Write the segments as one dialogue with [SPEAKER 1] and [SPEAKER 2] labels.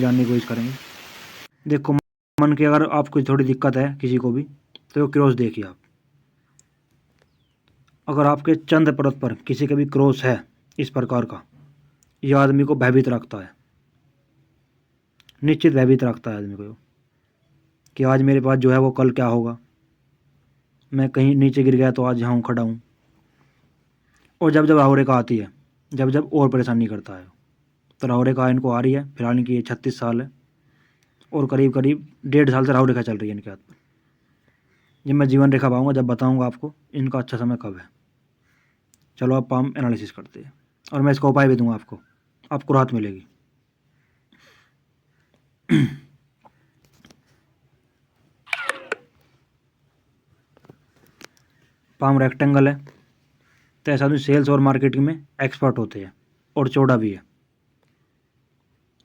[SPEAKER 1] जानने की कोशिश करेंगे। देखो, मन की अगर आपको थोड़ी दिक्कत है किसी को भी, तो क्रॉस देखिए आप। अगर आपके चंद्र पर्वत पर किसी का भी क्रॉस है इस प्रकार का, यह आदमी को भयभीत रखता है, निश्चित भयभीत रखता है आदमी को कि आज मेरे पास जो है वो कल क्या होगा, मैं कहीं नीचे गिर गया तो आज यहाँ खड़ा हूँ। और जब जब राहु रेखा आती है, जब जब और परेशानी करता है। तो राहु रेखा इनको आ रही है, फिलहाल इनकी ये 36 साल है और करीब करीब 1.5 साल से राहु रेखा चल रही है इनके हाथ पर। जब मैं जीवन रेखा पाऊंगा, जब बताऊंगा आपको इनका अच्छा समय कब है। चलो अब पाम एनालिसिस करते हैं और मैं इसका उपाय भी दूंगा आपको राहत मिलेगी। पाम रेक्टेंगल है, तो ऐसा आदमी सेल्स और मार्केटिंग में एक्सपर्ट होते हैं और चौड़ा भी है,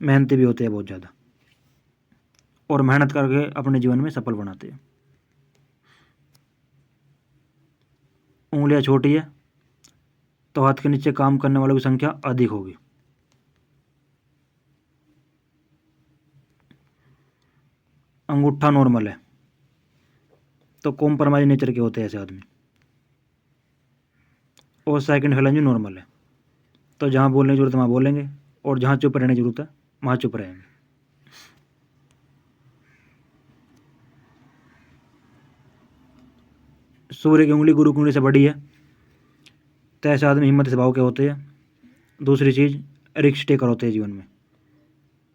[SPEAKER 1] मेहनती भी होते हैं बहुत ज़्यादा, और मेहनत करके अपने जीवन में सफल बनाते हैं। उंगलियां छोटी है, तो हाथ के नीचे काम करने वालों की संख्या अधिक होगी। अंगूठा नॉर्मल है, तो कॉम्प्रोमाइज नेचर के होते हैं ऐसे आदमी। और सेकंड फेलेंज नॉर्मल है, तो जहाँ बोलने की जरूरत है वहाँ बोलेंगे और जहाँ चुप रहने की जरूरत है वहाँ चुप रहेंगे। सूर्य की उंगली गुरु की उंगली से बड़ी है, तो ऐसे आदमी हिम्मत स्वभाव के होते हैं। दूसरी चीज़, रिक्स टेकर होते हैं जीवन में।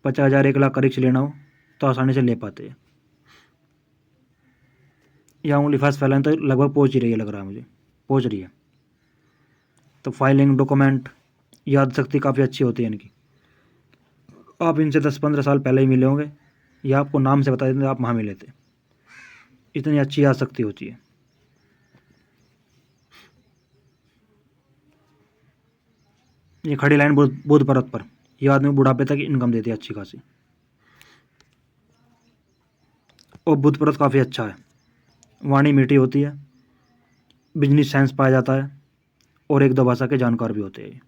[SPEAKER 1] 50,000 1 लाख का रिक्स लेना हो तो आसानी से ले पाते हैं। यह उंगली फर्स्ट फैलाने तो लगभग पहुँच ही रही है, लग रहा है मुझे पहुँच रही है। तो फाइलिंग, डॉक्यूमेंट, याद शक्ति काफ़ी अच्छी होती है इनकी। आप इनसे 10-15 साल पहले ही मिले होंगे, या आपको नाम से बता देते आप वहाँ मिले थे। इतनी अच्छी याद शक्ति होती है। ये खड़ी लाइन बुध पर्वत पर, यह आदमी बुढ़ापे तक इनकम देती है अच्छी खासी। और बुध पर्वत काफ़ी अच्छा है, वाणी मीठी होती है, बिजनेस सेंस पाया जाता है और 1-2 भाषा के जानकार भी होते हैं।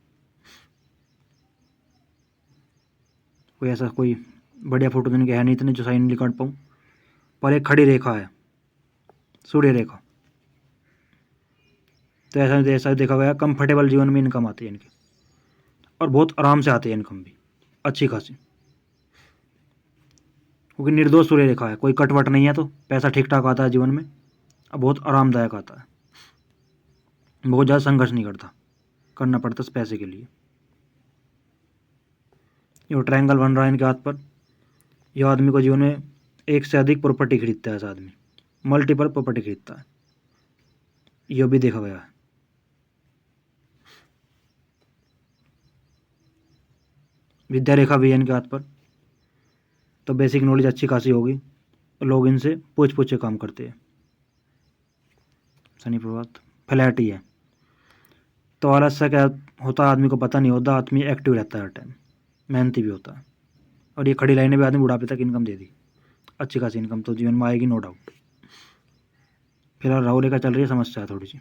[SPEAKER 1] कोई ऐसा कोई बढ़िया फोटो देने के है नहीं इतने जो साइन नहीं काट पाऊँ, पर एक खड़ी रेखा है, सूर्य रेखा। तो ऐसा देखा गया कंफर्टेबल जीवन में इनकम आती है इनकी, और बहुत आराम से आती है इनकम भी अच्छी खासी, क्योंकि निर्दोष सूर्य रेखा है, कोई कटवट नहीं है, तो पैसा ठीक ठाक आता है जीवन में, और बहुत आरामदायक आता है। बहुत ज़्यादा संघर्ष नहीं करना पड़ता इस पैसे के लिए। ये ट्रायंगल बन रहा है इनके हाथ पर, यह आदमी को जीवन में एक से अधिक प्रॉपर्टी खरीदता है। ऐसा आदमी मल्टीपल प्रॉपर्टी खरीदता है, यह भी देखा गया है। विद्या रेखा भी है इनके हाथ पर, तो बेसिक नॉलेज अच्छी खासी होगी, लोग इनसे पूछ के काम करते हैं। शनि प्रभात फ्लैट ही है, तो आलस्य क्या होता है आदमी को पता नहीं होता, आदमी एक्टिव रहता है हर टाइम, मेहनती भी होता है। और ये खड़ी लाइनें भी आदमी बुढ़ापे तक इनकम दे दी, अच्छी खासी इनकम तो जीवन में आएगी, नो डाउट। फिलहाल राहु रेखा चल रही है, समस्या है थोड़ी सी।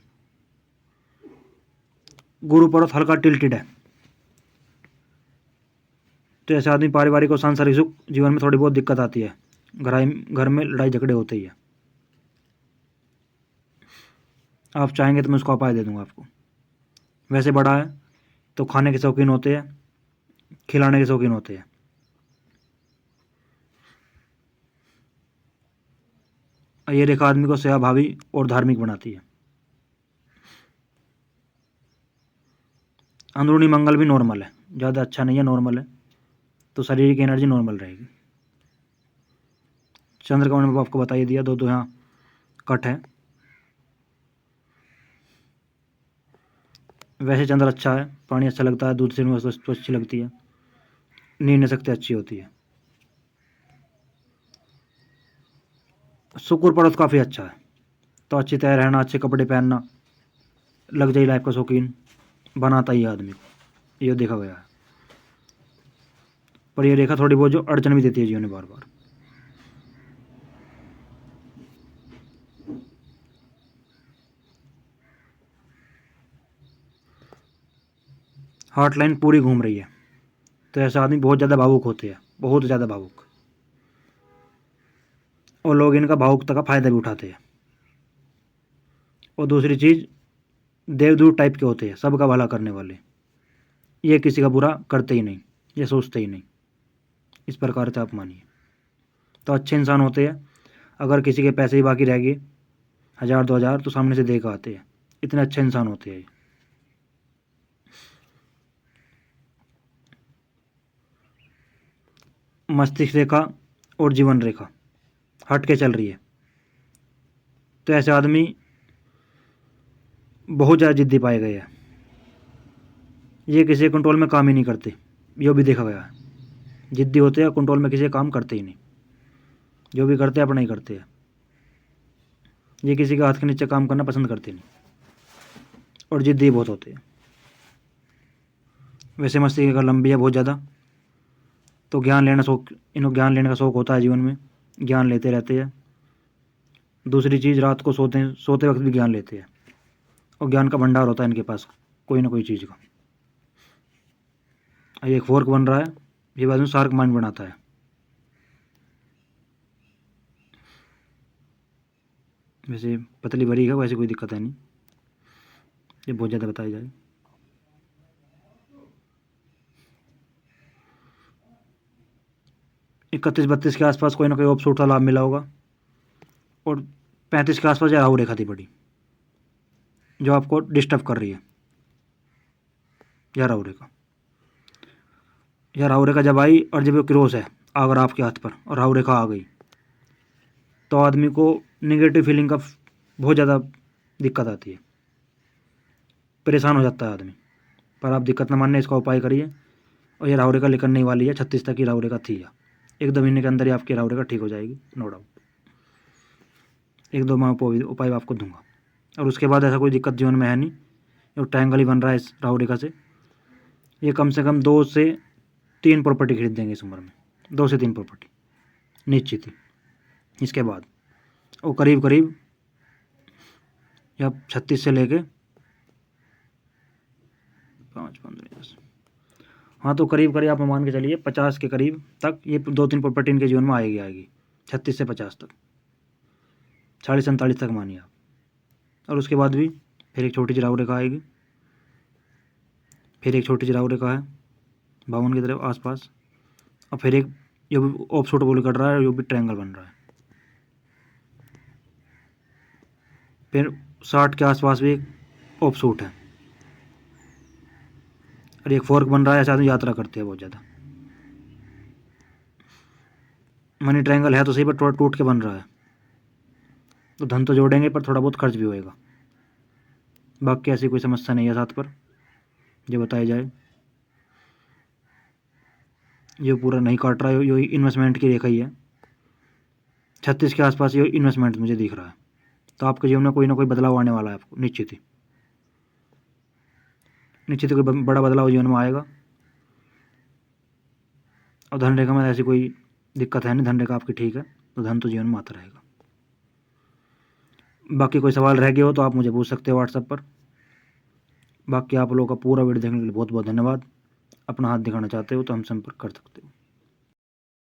[SPEAKER 1] गुरु पर्वत हल्का टिल्टेड है, तो ऐसे आदमी पारिवारिक और सांसारिक सुख जीवन में थोड़ी बहुत दिक्कत आती है, घर में लड़ाई झगड़े होते ही है। आप चाहेंगे तो मैं उसका उपाय दे दूंगा आपको। वैसे बड़ा है तो खाने के शौकीन होते हैं, खिलाने के शौकीन होते हैं। ये रेखा आदमी को सेवाभावी और धार्मिक बनाती है। अंदरूनी मंगल भी नॉर्मल है, ज़्यादा अच्छा नहीं है, नॉर्मल है, तो शरीर की एनर्जी नॉर्मल रहेगी। चंद्र का मैंने आपको बता ही दिया, दो यहाँ कट है। वैसे चंद्र अच्छा है, पानी अच्छा लगता है, दूध से वस्तु अच्छी लगती है, नींद शक्ति अच्छी होती है। शुक्र पर्वत काफ़ी अच्छा है, तो अच्छी तरह रहना, अच्छे कपड़े पहनना, लग्जरी लाइफ का शौकीन बनाता ही है आदमी को, ये देखा गया है। पर यह रेखा थोड़ी बहुत जो अड़चन भी देती है जीवन में बार बार। हार्ट लाइन पूरी घूम रही है, तो ऐसा आदमी बहुत ज़्यादा भावुक होते हैं, बहुत ज़्यादा भावुक, और लोग इनका भावुकता का फ़ायदा भी उठाते हैं। और दूसरी चीज़, देवदूत टाइप के होते हैं, सबका भला करने वाले, ये किसी का बुरा करते ही नहीं, ये सोचते ही नहीं, इस प्रकार से आप मानिए। तो अच्छे इंसान होते हैं, अगर किसी के पैसे ही बाकी रह गए 1000 2000 तो सामने से दे के आते हैं, इतने अच्छे इंसान होते हैं। मस्तिष्क रेखा और जीवन रेखा हट के चल रही है, तो ऐसे आदमी बहुत ज़्यादा जिद्दी पाए गए हैं, ये किसी कंट्रोल में काम ही नहीं करते, ये भी देखा गया है। जिद्दी होते हैं, कंट्रोल में किसी काम करते ही नहीं, जो भी करते हैं अपना ही करते हैं, ये किसी के हाथ के नीचे काम करना पसंद करते नहीं, और जिद्दी बहुत होते हैं। वैसे मस्तिष्क का लंबी है बहुत ज़्यादा, तो ज्ञान लेना शौक, इन्हें ज्ञान लेने का शौक होता है जीवन में, ज्ञान लेते रहते हैं। दूसरी चीज़, रात को सोते वक्त भी ज्ञान लेते हैं, और ज्ञान का भंडार होता है इनके पास कोई ना कोई चीज़ का। ये एक फोर्क बन रहा है, ये बाद में शार्क माइंड बनाता है। वैसे पतली भरी है, वैसे कोई दिक्कत है नहीं, ये बहुत ज़्यादा बताई जाए। इकतीस 32 के आसपास कोई ना कोई ऑफशूट का लाभ मिला होगा, और 35 के आसपास राहु रेखा थी बड़ी, जो आपको डिस्टर्ब कर रही है, यह राहु रेखा। यह राहु रेखा जब आई और जब ये क्रॉस है अगर आपके हाथ पर और राहु रेखा आ गई, तो आदमी को नेगेटिव फीलिंग का बहुत ज़्यादा दिक्कत आती है, परेशान हो जाता है आदमी। पर आप दिक्कत न मानने, इसका उपाय करिए, और ये राहु रेखा निकलने वाली है, 36 तक की राहु रेखा थी, या 1-2 महीने के अंदर ही आपकी राहु रेखा ठीक हो जाएगी, नो डाउट। 1-2 माह उपाय आपको दूंगा, और उसके बाद ऐसा कोई दिक्कत जीवन में है नहीं। जो ट्रायंगल ही बन रहा है इस राहु रेखा से, ये कम से कम 2 से 3 प्रॉपर्टी खरीद देंगे इस उम्र में, 2 से 3 प्रॉपर्टी निश्चित ही। इसके बाद वो करीब करीब या 36 से लेके 5 15 10, हाँ तो करीब करीब आप मान के चलिए 50 के करीब तक ये 2-3 प्रॉपर्टी इनके जीवन में आएगी 36 से 50 तक, 40-47 तक मानिए आप। और उसके बाद भी फिर एक छोटी सी राहु रेखा आएगी, फिर एक छोटी सी राहु रेखा है 52 की तरफ आसपास, और फिर एक जो भी ऑफशूट बोल कर रहा है, जो भी ट्रायंगल बन रहा है। फिर 60 के आसपास भी एक ऑफशूट है, और एक फोर्क बन रहा है। ऐसा आदमी यात्रा करते हैं बहुत ज़्यादा, मनी ट्रायंगल है तो सही, पर थोड़ा टूट के बन रहा है, तो धन तो जोड़ेंगे पर थोड़ा बहुत खर्च भी होएगा। बाकी ऐसी कोई समस्या नहीं है साथ पर जो बताया जाए। ये पूरा नहीं काट रहा है, ये इन्वेस्टमेंट की रेखा ही है, 36 के आसपास ये इन्वेस्टमेंट मुझे दिख रहा है। तो आपके जीवन में कोई ना कोई बदलाव आने वाला है, आपको निश्चित ही कोई बड़ा बदलाव जीवन में आएगा। और धन रेखा में ऐसी कोई दिक्कत है नहीं, धन रेखा आपकी ठीक है, तो धन तो जीवन में आता रहेगा। बाकी कोई सवाल रह गया हो तो आप मुझे पूछ सकते हो व्हाट्सएप पर। बाकी आप लोगों का पूरा वीडियो देखने के लिए बहुत बहुत धन्यवाद। अपना हाथ दिखाना चाहते हो तो हम संपर्क कर सकते हो।